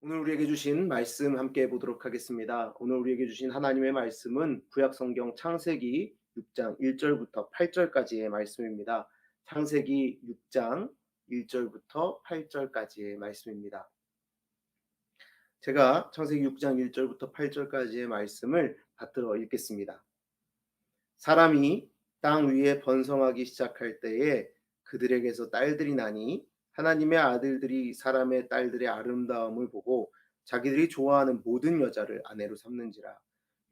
오늘 우리에게 주신 말씀 함께 보도록 하겠습니다. 오늘 우리에게 주신 하나님의 말씀은 구약 성경 창세기 6장 1절부터 8절까지의 말씀입니다. 창세기 6장 1절부터 8절까지의 말씀입니다. 제가 창세기 6장 1절부터 8절까지의 말씀을 받들어 읽겠습니다. 사람이 땅 위에 번성하기 시작할 때에 그들에게서 딸들이 나니 하나님의 아들들이 사람의 딸들의 아름다움을 보고 자기들이 좋아하는 모든 여자를 아내로 삼는지라.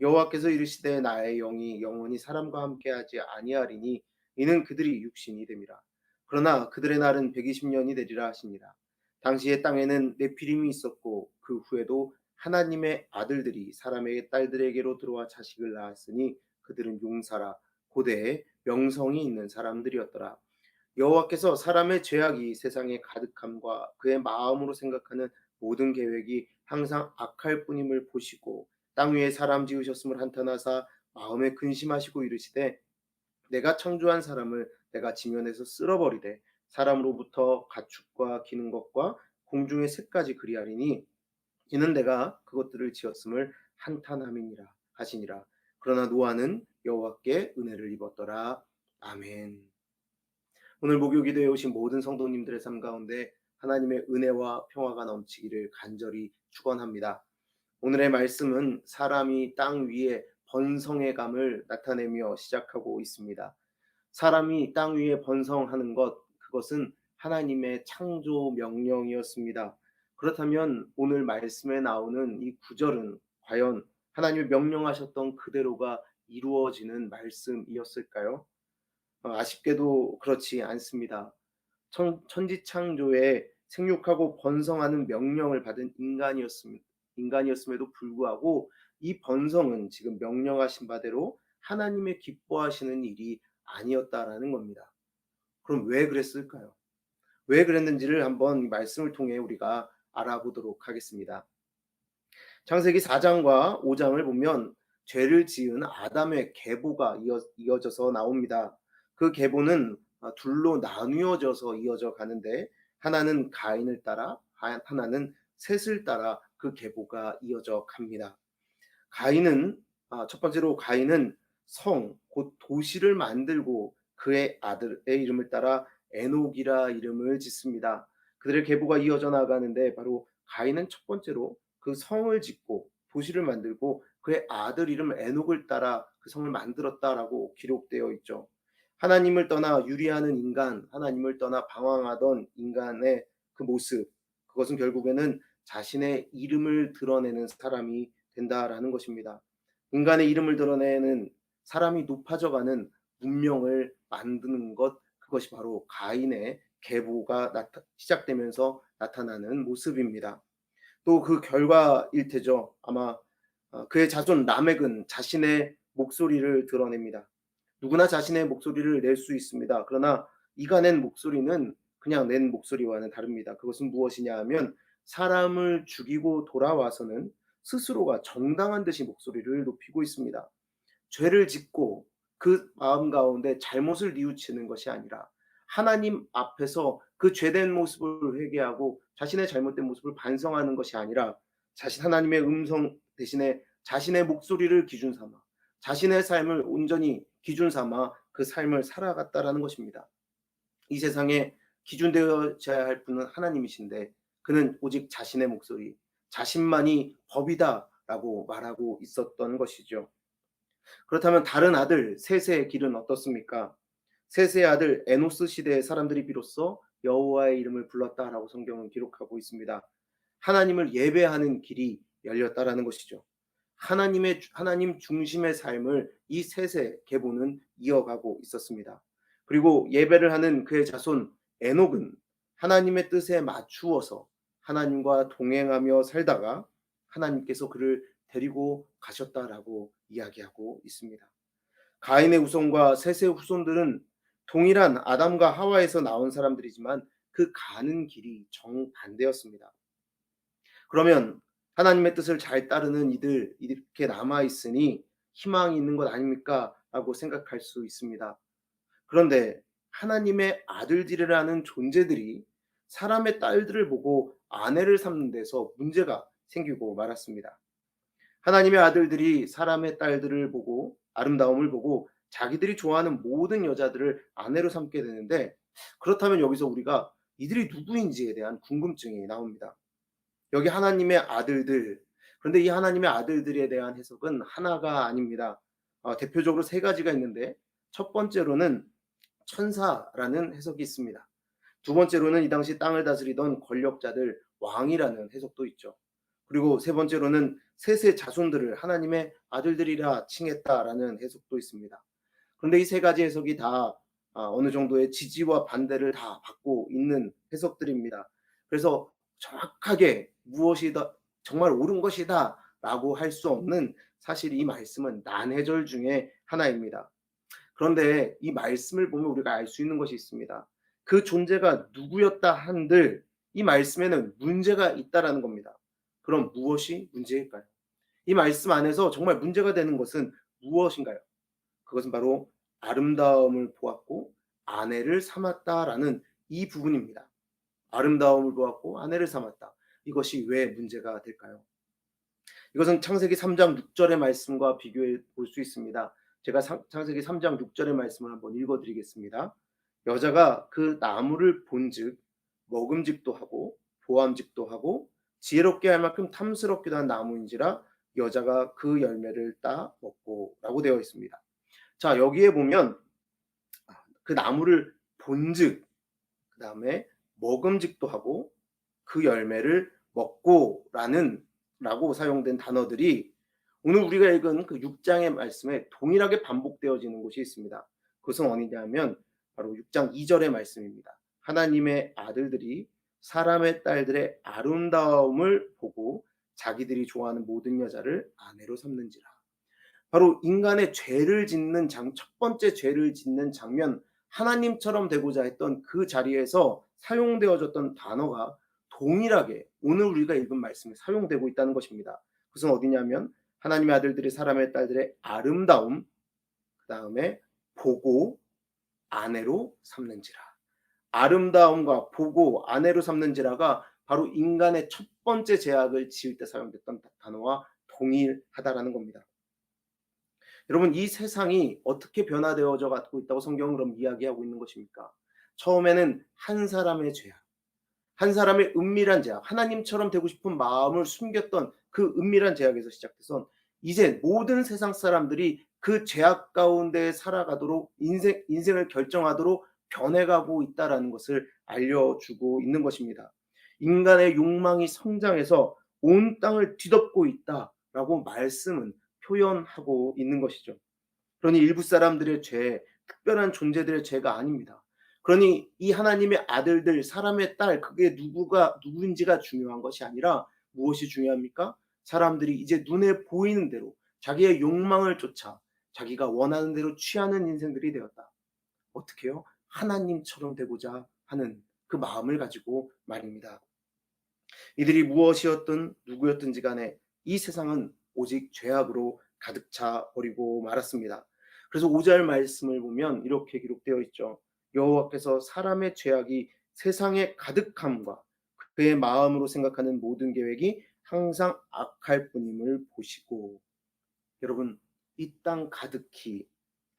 여호와께서 이르시되 나의 영이 영원히 사람과 함께하지 아니하리니 이는 그들이 육신이 됨이라. 그러나 그들의 날은 120년이 되리라 하시니라. 당시에 땅에는 네피림이 있었고 그 후에도 하나님의 아들들이 사람의 딸들에게로 들어와 자식을 낳았으니 그들은 용사라 고대에 명성이 있는 사람들이었더라. 여호와께서 사람의 죄악이 세상에 가득함과 그의 마음으로 생각하는 모든 계획이 항상 악할 뿐임을 보시고 땅 위에 사람 지으셨음을 한탄하사 마음에 근심하시고 이르시되 내가 창조한 사람을 내가 지면에서 쓸어버리되 사람으로부터 가축과 기는 것과 공중의 새까지 그리하리니 이는 내가 그것들을 지었음을 한탄함이니라 하시니라. 그러나 노아는 여호와께 은혜를 입었더라. 아멘. 오늘 목요기 되어 오신 모든 성도님들의 삶 가운데 하나님의 은혜와 평화가 넘치기를 간절히 축원합니다. 오늘의 말씀은 사람이 땅 위에 번성의 감을 나타내며 시작하고 있습니다. 사람이 땅 위에 번성하는 그것은 하나님의 창조 명령이었습니다. 그렇다면 오늘 말씀에 나오는 이 구절은 과연 하나님이 명령하셨던 그대로가 이루어지는 말씀이었을까요? 아쉽게도 그렇지 않습니다. 천지창조에 생육하고 번성하는 명령을 받은 인간이었음에도 불구하고 이 번성은 지금 명령하신 바대로 하나님의 기뻐하시는 일이 아니었다라는 겁니다. 그럼 왜 그랬을까요? 왜 그랬는지를 한번 이 말씀을 통해 우리가 알아보도록 하겠습니다. 창세기 4장과 5장을 보면 죄를 지은 아담의 계보가 이어져서 나옵니다. 그 계보는 둘로 나뉘어져서 이어져 가는데 하나는 가인을 따라 하나는 셋을 따라 그 계보가 이어져 갑니다. 첫 번째로 가인은 성, 곧 도시를 만들고 그의 아들의 이름을 따라 에녹이라 이름을 짓습니다. 그들의 계보가 이어져 나가는데 바로 가인은 첫 번째로 그 성을 짓고 도시를 만들고 그의 아들 이름 에녹을 따라 그 성을 만들었다라고 기록되어 있죠. 하나님을 떠나 유리하는 인간, 하나님을 떠나 방황하던 인간의 그 모습, 그것은 결국에는 자신의 이름을 드러내는 사람이 된다라는 것입니다. 인간의 이름을 드러내는 사람이 높아져가는 문명을 만드는 것, 그것이 바로 가인의 계보가 시작되면서 나타나는 모습입니다. 또 그 결과일 테죠. 아마 그의 자손 라멕은 자신의 목소리를 드러냅니다. 누구나 자신의 목소리를 낼 수 있습니다. 그러나 이가 낸 목소리는 그냥 낸 목소리와는 다릅니다. 그것은 무엇이냐 하면 사람을 죽이고 돌아와서는 스스로가 정당한 듯이 목소리를 높이고 있습니다. 죄를 짓고 그 마음 가운데 잘못을 뉘우치는 것이 아니라 하나님 앞에서 그 죄된 모습을 회개하고 자신의 잘못된 모습을 반성하는 것이 아니라 하나님의 음성 대신에 자신의 목소리를 기준 삼아 자신의 삶을 온전히 기준 삼아 그 삶을 살아갔다라는 것입니다. 이 세상에 기준되어져야 할 분은 하나님이신데 그는 오직 자신의 목소리, 자신만이 법이다라고 말하고 있었던 것이죠. 그렇다면 다른 아들 셋의 길은 어떻습니까? 셋의 아들 에노스 시대의 사람들이 비로소 여호와의 이름을 불렀다라고 성경은 기록하고 있습니다. 하나님을 예배하는 길이 열렸다라는 것이죠. 하나님 중심의 삶을 이 셋의 계보는 이어가고 있었습니다. 그리고 예배를 하는 그의 자손 에녹은 하나님의 뜻에 맞추어서 하나님과 동행하며 살다가 하나님께서 그를 데리고 가셨다라고 이야기하고 있습니다. 가인의 후손과 셋의 후손들은 동일한 아담과 하와에서 나온 사람들이지만 그 가는 길이 정반대였습니다. 그러면 하나님의 뜻을 잘 따르는 이들 이렇게 남아 있으니 희망이 있는 것 아닙니까? 라고 생각할 수 있습니다. 그런데 하나님의 아들들이라는 존재들이 사람의 딸들을 보고 아내를 삼는 데서 문제가 생기고 말았습니다. 하나님의 아들들이 사람의 딸들을 보고 아름다움을 보고 자기들이 좋아하는 모든 여자들을 아내로 삼게 되는데, 그렇다면 여기서 우리가 이들이 누구인지에 대한 궁금증이 나옵니다. 여기 하나님의 아들들, 그런데 이 하나님의 아들들에 대한 해석은 하나가 아닙니다. 대표적으로 세 가지가 있는데, 첫 번째로는 천사라는 해석이 있습니다. 두 번째로는 이 당시 땅을 다스리던 권력자들, 왕이라는 해석도 있죠. 그리고 세 번째로는 셋의 자손들을 하나님의 아들들이라 칭했다라는 해석도 있습니다. 그런데 이 세 가지 해석이 다 어느 정도의 지지와 반대를 다 받고 있는 해석들입니다. 그래서 정확하게 무엇이다, 정말 옳은 것이다라고 할 수 없는, 사실 이 말씀은 난해절 중에 하나입니다. 그런데 이 말씀을 보면 우리가 알 수 있는 것이 있습니다. 그 존재가 누구였다 한들 이 말씀에는 문제가 있다라는 겁니다. 그럼 무엇이 문제일까요? 이 말씀 안에서 정말 문제가 되는 것은 무엇인가요? 그것은 바로 아름다움을 보았고 아내를 삼았다라는 이 부분입니다. 아름다움을 보았고 아내를 삼았다. 이것이 왜 문제가 될까요? 이것은 창세기 3장 6절의 말씀과 비교해 볼 수 있습니다. 제가 창세기 3장 6절의 말씀을 한번 읽어 드리겠습니다. 여자가 그 나무를 본즉 먹음직도 하고 보암직도 하고 지혜롭게 할 만큼 탐스럽기도 한 나무인지라 여자가 그 열매를 따 먹고라고 되어 있습니다. 자, 여기에 보면 그 나무를 본즉, 그다음에 먹음직도 하고 그 열매를 먹고라는 라고 사용된 단어들이 오늘 우리가 읽은 그 6장의 말씀에 동일하게 반복되어지는 곳이 있습니다. 그것은 어디냐면 바로 6장 2절의 말씀입니다. 하나님의 아들들이 사람의 딸들의 아름다움을 보고 자기들이 좋아하는 모든 여자를 아내로 삼는지라. 바로 인간의 죄를 짓는 첫 번째 죄를 짓는 장면, 하나님처럼 되고자 했던 그 자리에서 사용되어졌던 단어가 동일하게 오늘 우리가 읽은 말씀에 사용되고 있다는 것입니다. 그것은 어디냐면 하나님의 아들들이 사람의 딸들의 아름다움, 그 다음에 보고 아내로 삼는지라. 아름다움과 보고 아내로 삼는지라가 바로 인간의 첫 번째 죄악을 지을 때 사용됐던 단어와 동일하다라는 겁니다. 여러분, 이 세상이 어떻게 변화되어져 가고 있다고 성경은 그럼 이야기하고 있는 것입니까? 처음에는 한 사람의 죄악, 한 사람의 은밀한 죄악, 하나님처럼 되고 싶은 마음을 숨겼던 그 은밀한 죄악에서 시작돼서 이제 모든 세상 사람들이 그 죄악 가운데 살아가도록 인생을 결정하도록 변해가고 있다라는 것을 알려주고 있는 것입니다. 인간의 욕망이 성장해서 온 땅을 뒤덮고 있다라고 말씀은 표현하고 있는 것이죠. 그러니 일부 사람들의 죄, 특별한 존재들의 죄가 아닙니다. 그러니 이 하나님의 아들들, 사람의 딸, 그게 누구인지가 중요한 것이 아니라 무엇이 중요합니까? 사람들이 이제 눈에 보이는 대로 자기의 욕망을 쫓아 자기가 원하는 대로 취하는 인생들이 되었다. 어떻게요? 하나님처럼 되고자 하는 그 마음을 가지고 말입니다. 이들이 무엇이었든 누구였든지 간에 이 세상은 오직 죄악으로 가득 차 버리고 말았습니다. 그래서 5절 말씀을 보면 이렇게 기록되어 있죠. 여호와께서 사람의 죄악이 세상에 가득함과 그의 마음으로 생각하는 모든 계획이 항상 악할 뿐임을 보시고. 여러분, 이 땅 가득히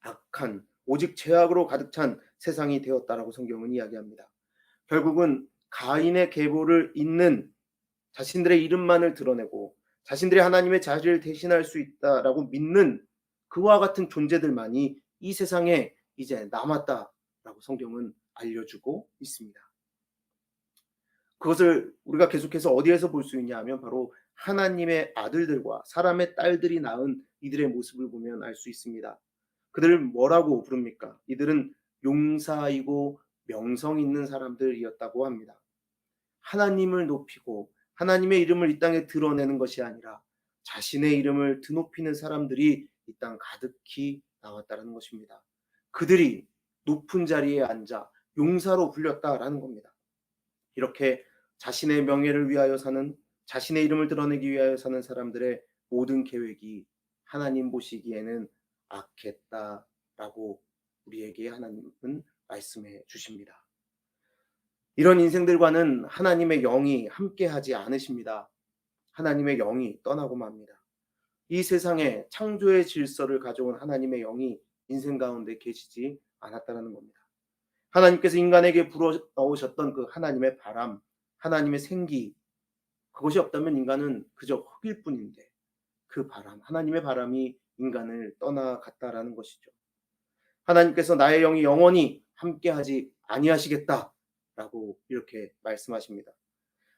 악한, 오직 죄악으로 가득 찬 세상이 되었다라고 성경은 이야기합니다. 결국은 가인의 계보를 잇는, 자신들의 이름만을 드러내고 자신들이 하나님의 자리를 대신할 수 있다라고 믿는 그와 같은 존재들만이 이 세상에 이제 남았다라고 성경은 알려주고 있습니다. 그것을 우리가 계속해서 어디에서 볼 수 있냐 하면 바로 하나님의 아들들과 사람의 딸들이 낳은 이들의 모습을 보면 알 수 있습니다. 그들을 뭐라고 부릅니까? 이들은 용사이고 명성 있는 사람들이었다고 합니다. 하나님을 높이고 하나님의 이름을 이 땅에 드러내는 것이 아니라 자신의 이름을 드높이는 사람들이 이 땅 가득히 나왔다는 것입니다. 그들이 높은 자리에 앉아 용사로 불렸다라는 겁니다. 이렇게 자신의 명예를 위하여 사는, 자신의 이름을 드러내기 위하여 사는 사람들의 모든 계획이 하나님 보시기에는 악했다라고 우리에게 하나님은 말씀해 주십니다. 이런 인생들과는 하나님의 영이 함께하지 않으십니다. 하나님의 영이 떠나고 맙니다. 이 세상에 창조의 질서를 가져온 하나님의 영이 인생 가운데 계시지 않았다는 겁니다. 하나님께서 인간에게 불어넣으셨던 그 하나님의 바람, 하나님의 생기, 그것이 없다면 인간은 그저 흙일 뿐인데 그 바람, 하나님의 바람이 인간을 떠나갔다라는 것이죠. 하나님께서 나의 영이 영원히 함께하지 아니하시겠다라고 이렇게 말씀하십니다.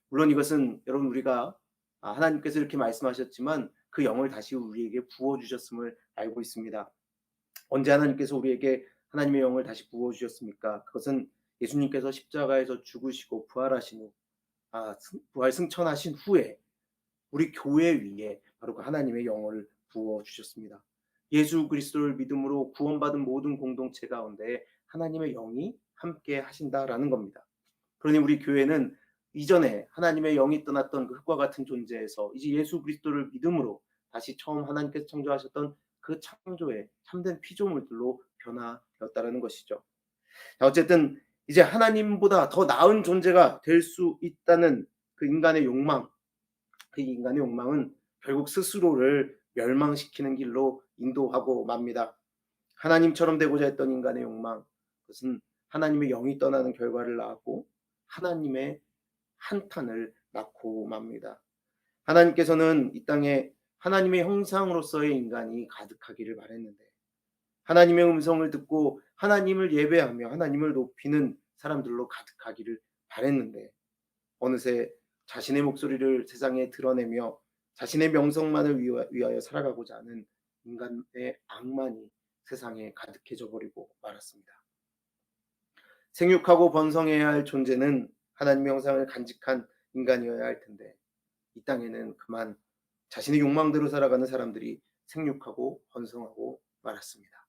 물론 이것은 여러분 우리가 하나님께서 이렇게 말씀하셨지만 그 영을 다시 우리에게 부어주셨음을 알고 있습니다. 언제 하나님께서 우리에게 하나님의 영을 다시 부어주셨습니까? 그것은 예수님께서 십자가에서 죽으시고 부활하신 후, 부활 승천하신 후에 우리 교회 위에 바로 그 하나님의 영을 부어주셨습니다. 예수 그리스도를 믿음으로 구원받은 모든 공동체 가운데 하나님의 영이 함께 하신다라는 겁니다. 그러니 우리 교회는 이전에 하나님의 영이 떠났던 그 흙과 같은 존재에서 이제 예수 그리스도를 믿음으로 다시 처음 하나님께서 창조하셨던 그 창조의 참된 피조물들로 변화되었다라는 것이죠. 어쨌든 이제 하나님보다 더 나은 존재가 될 수 있다는 그 인간의 욕망, 그 인간의 욕망은 결국 스스로를 멸망시키는 길로 인도하고 맙니다. 하나님처럼 되고자 했던 인간의 욕망, 그것은 하나님의 영이 떠나는 결과를 낳았고 하나님의 한탄을 낳고 맙니다. 하나님께서는 이 땅에 하나님의 형상으로서의 인간이 가득하기를 바랬는데 하나님의 음성을 듣고 하나님을 예배하며 하나님을 높이는 사람들로 가득하기를 바랬는데 어느새 자신의 목소리를 세상에 드러내며 자신의 명성만을 위하여 살아가고자 하는 인간의 악만이 세상에 가득해져 버리고 말았습니다. 생육하고 번성해야 할 존재는 하나님의 형상을 간직한 인간이어야 할 텐데 이 땅에는 그만 자신의 욕망대로 살아가는 사람들이 생육하고 번성하고 말았습니다.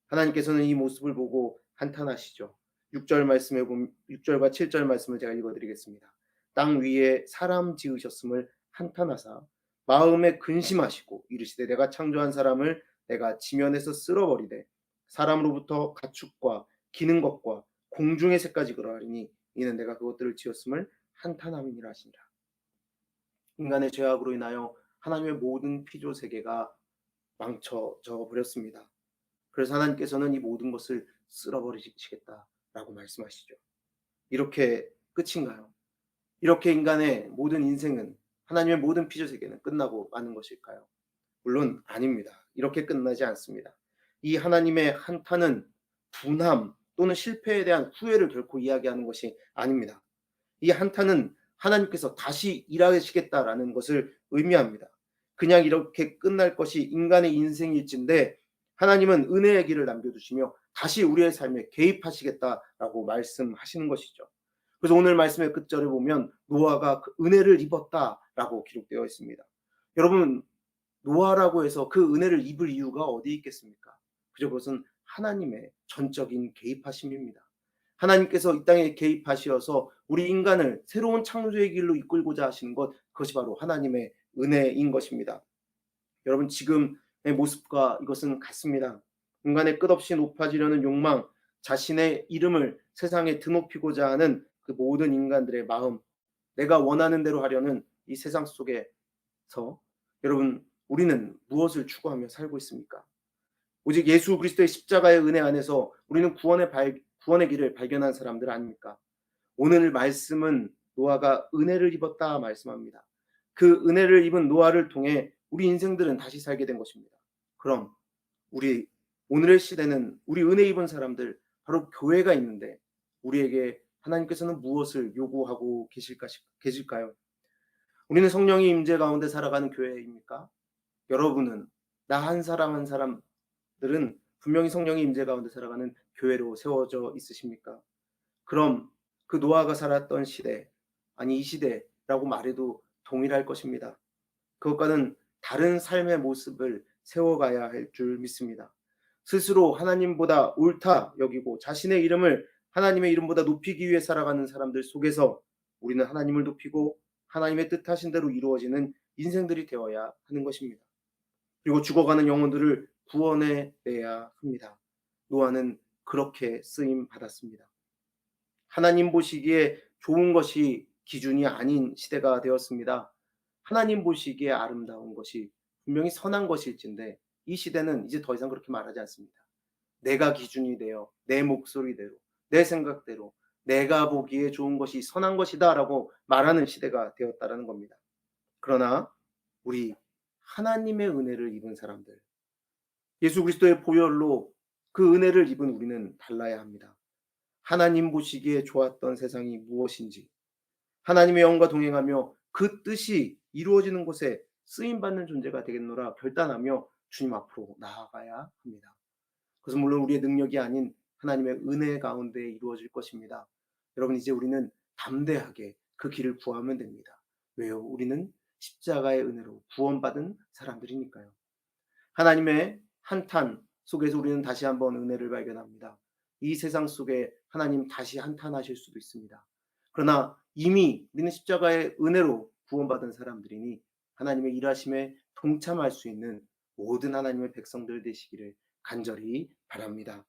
하나님께서는 이 모습을 보고 한탄하시죠. 6절과 7절 말씀을 제가 읽어드리겠습니다. 땅 위에 사람 지으셨음을 한탄하사 마음에 근심하시고 이르시되 내가 창조한 사람을 내가 지면에서 쓸어버리되 사람으로부터 가축과 기는 것과 공중의 새까지 그러하리니 이는 내가 그것들을 지었음을 한탄함이니라 하시니라. 인간의 죄악으로 인하여 하나님의 모든 피조 세계가 망쳐져 버렸습니다. 그래서 하나님께서는 이 모든 것을 쓸어버리시겠다라고 말씀하시죠. 이렇게 끝인가요? 이렇게 인간의 모든 인생은 하나님의 모든 피조 세계는 끝나고 마는 것일까요? 물론 아닙니다. 이렇게 끝나지 않습니다. 이 하나님의 한탄은 분함 또는 실패에 대한 후회를 결코 이야기하는 것이 아닙니다. 이 한탄은 하나님께서 다시 일하시겠다라는 것을 의미합니다. 그냥 이렇게 끝날 것이 인간의 인생일진데 하나님은 은혜의 길을 남겨두시며 다시 우리의 삶에 개입하시겠다라고 말씀하시는 것이죠. 그래서 오늘 말씀의 끝절에 보면 노아가 그 은혜를 입었다라고 기록되어 있습니다. 여러분 노아라고 해서 그 은혜를 입을 이유가 어디 있겠습니까? 그저 그것은 하나님의 전적인 개입하심입니다. 하나님께서 이 땅에 개입하시어서 우리 인간을 새로운 창조의 길로 이끌고자 하시는 것, 그것이 바로 하나님의 은혜인 것입니다. 여러분 지금의 모습과 이것은 같습니다. 인간의 끝없이 높아지려는 욕망, 자신의 이름을 세상에 드높이고자 하는 그 모든 인간들의 마음, 내가 원하는 대로 하려는 이 세상 속에서 여러분 우리는 무엇을 추구하며 살고 있습니까? 오직 예수 그리스도의 십자가의 은혜 안에서 우리는 구원의 길을 발견한 사람들 아닙니까? 오늘 말씀은 노아가 은혜를 입었다 말씀합니다. 그 은혜를 입은 노아를 통해 우리 인생들은 다시 살게 된 것입니다. 그럼 우리 오늘의 시대는 우리 은혜 입은 사람들 바로 교회가 있는데 우리에게 하나님께서는 무엇을 요구하고 계실까요? 우리는 성령의 임재 가운데 살아가는 교회입니까? 여러분은 나 한 사람 한 사람들은 분명히 성령의 임재 가운데 살아가는 교회로 세워져 있으십니까? 그럼 그 노아가 살았던 시대, 아니 이 시대라고 말해도 동일할 것입니다. 그것과는 다른 삶의 모습을 세워가야 할 줄 믿습니다. 스스로 하나님보다 옳다 여기고 자신의 이름을 하나님의 이름보다 높이기 위해 살아가는 사람들 속에서 우리는 하나님을 높이고 하나님의 뜻하신 대로 이루어지는 인생들이 되어야 하는 것입니다. 그리고 죽어가는 영혼들을 구원해 내야 합니다. 노아는 그렇게 쓰임 받았습니다. 하나님 보시기에 좋은 것이 기준이 아닌 시대가 되었습니다. 하나님 보시기에 아름다운 것이 분명히 선한 것일진데 이 시대는 이제 더 이상 그렇게 말하지 않습니다. 내가 기준이 되어 내 목소리대로 내 생각대로 내가 보기에 좋은 것이 선한 것이다라고 말하는 시대가 되었다라는 겁니다. 그러나 우리 하나님의 은혜를 입은 사람들, 예수 그리스도의 보혈로 그 은혜를 입은 우리는 달라야 합니다. 하나님 보시기에 좋았던 세상이 무엇인지, 하나님의 영과 동행하며 그 뜻이 이루어지는 곳에 쓰임 받는 존재가 되겠노라 결단하며 주님 앞으로 나아가야 합니다. 그것은 물론 우리의 능력이 아닌 하나님의 은혜 가운데 이루어질 것입니다. 여러분, 이제 우리는 담대하게 그 길을 구하면 됩니다. 왜요? 우리는 십자가의 은혜로 구원받은 사람들이니까요. 하나님의 한탄 속에서 우리는 다시 한번 은혜를 발견합니다. 이 세상 속에 하나님 다시 한탄하실 수도 있습니다. 그러나 이미 우리는 십자가의 은혜로 구원받은 사람들이니 하나님의 일하심에 동참할 수 있는 모든 하나님의 백성들 되시기를 간절히 바랍니다.